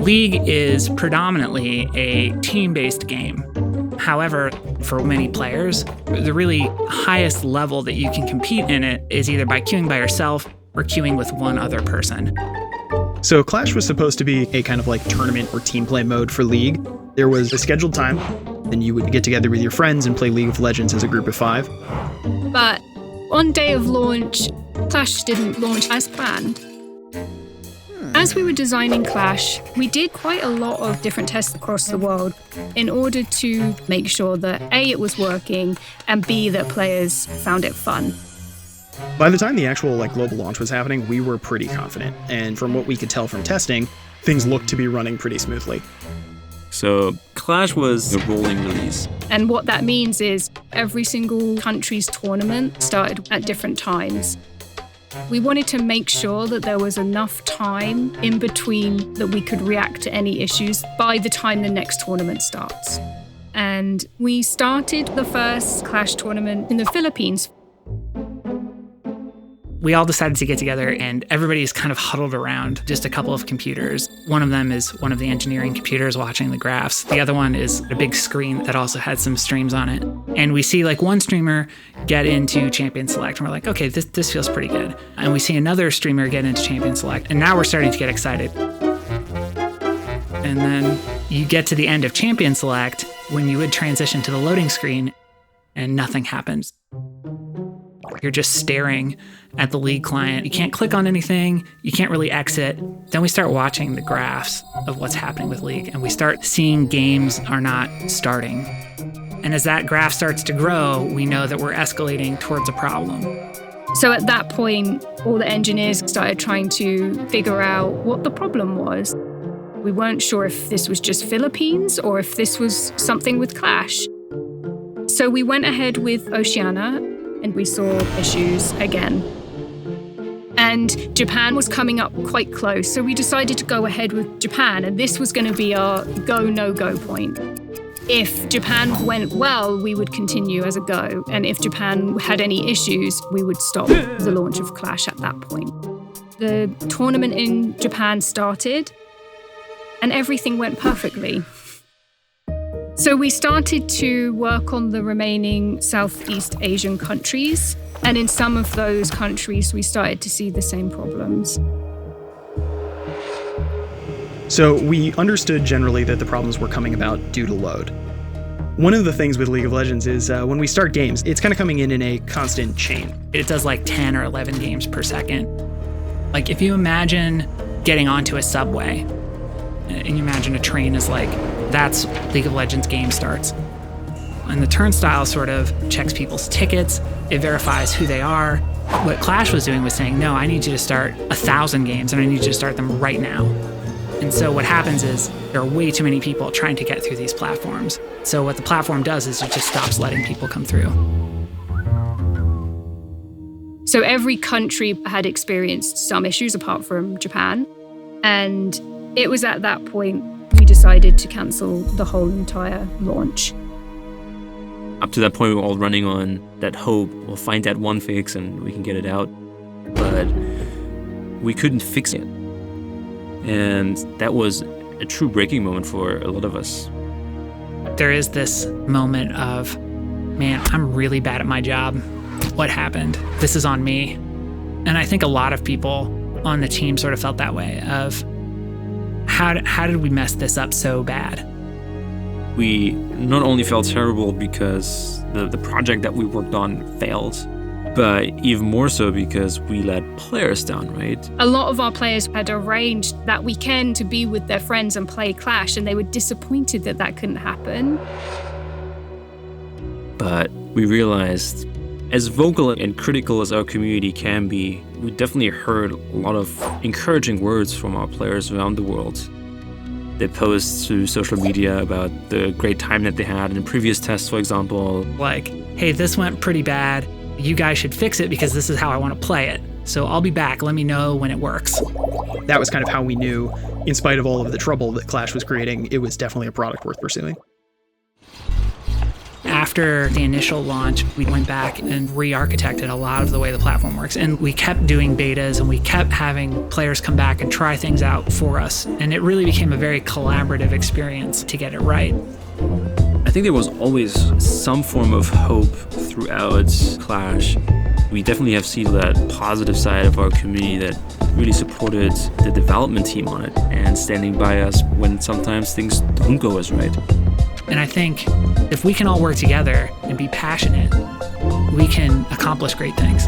League is predominantly a team-based game. However, for many players, the really highest level that you can compete in it is either by queuing by yourself or queuing with one other person. So Clash was supposed to be a kind of like tournament or team play mode for League. There was a scheduled time, then you would get together with your friends and play League of Legends as a group of 5. But on day of launch, Clash didn't launch as planned. As we were designing Clash, we did quite a lot of different tests across the world in order to make sure that A, it was working, and B, that players found it fun. By the time the actual global launch was happening, we were pretty confident, and from what we could tell from testing, things looked to be running pretty smoothly. So Clash was a rolling release. And what that means is every single country's tournament started at different times. We wanted to make sure that there was enough time in between that we could react to any issues by the time the next tournament starts. And we started the first Clash tournament in the Philippines. We all decided to get together, and everybody's kind of huddled around just a couple of computers. One of them is one of the engineering computers watching the graphs. The other one is a big screen that also had some streams on it. And we see one streamer get into Champion Select, and we're like, okay, this feels pretty good. And we see another streamer get into Champion Select, and now we're starting to get excited. And then you get to the end of Champion Select when you would transition to the loading screen, and nothing happens. You're just staring at the League client. You can't click on anything. You can't really exit. Then we start watching the graphs of what's happening with League, and we start seeing games are not starting. And as that graph starts to grow, we know that we're escalating towards a problem. So at that point, all the engineers started trying to figure out what the problem was. We weren't sure if this was just Philippines or if this was something with Clash. So we went ahead with Oceania, and we saw issues again. And Japan was coming up quite close, so we decided to go ahead with Japan, and this was going to be our go, no-go point. If Japan went well, we would continue as a go, and if Japan had any issues, we would stop the launch of Clash at that point. The tournament in Japan started, and everything went perfectly. So we started to work on the remaining Southeast Asian countries, and in some of those countries, we started to see the same problems. So we understood generally that the problems were coming about due to load. One of the things with League of Legends is when we start games, it's kind of coming in a constant chain. It does 10 or 11 games per second. If you imagine getting onto a subway, and you imagine a train is that's League of Legends game starts. And the turnstile sort of checks people's tickets. It verifies who they are. What Clash was doing was saying, no, I need you to start 1,000 games, and I need you to start them right now. And so what happens is there are way too many people trying to get through these platforms. So what the platform does is it just stops letting people come through. So every country had experienced some issues apart from Japan. And it was at that point we decided to cancel the whole entire launch. Up to that point, we were all running on that hope. We'll find that one fix and we can get it out. But we couldn't fix it. And that was a true breaking moment for a lot of us. There is this moment of, man, I'm really bad at my job. What happened? This is on me. And I think a lot of people on the team sort of felt that way of, how did we mess this up so bad? We not only felt terrible because the project that we worked on failed, but even more so because we let players down, right? A lot of our players had arranged that weekend to be with their friends and play Clash, and they were disappointed that that couldn't happen. But we realized, as vocal and critical as our community can be, we definitely heard a lot of encouraging words from our players around the world. They post to social media about the great time that they had in the previous tests, for example. Hey, this went pretty bad. You guys should fix it because this is how I want to play it. So I'll be back. Let me know when it works. That was kind of how we knew, in spite of all of the trouble that Clash was creating, it was definitely a product worth pursuing. After the initial launch, we went back and re-architected a lot of the way the platform works. And we kept doing betas and we kept having players come back and try things out for us. And it really became a very collaborative experience to get it right. I think there was always some form of hope throughout Clash. We definitely have seen that positive side of our community that really supported the development team on it and standing by us when sometimes things don't go as right. And I think if we can all work together and be passionate, we can accomplish great things.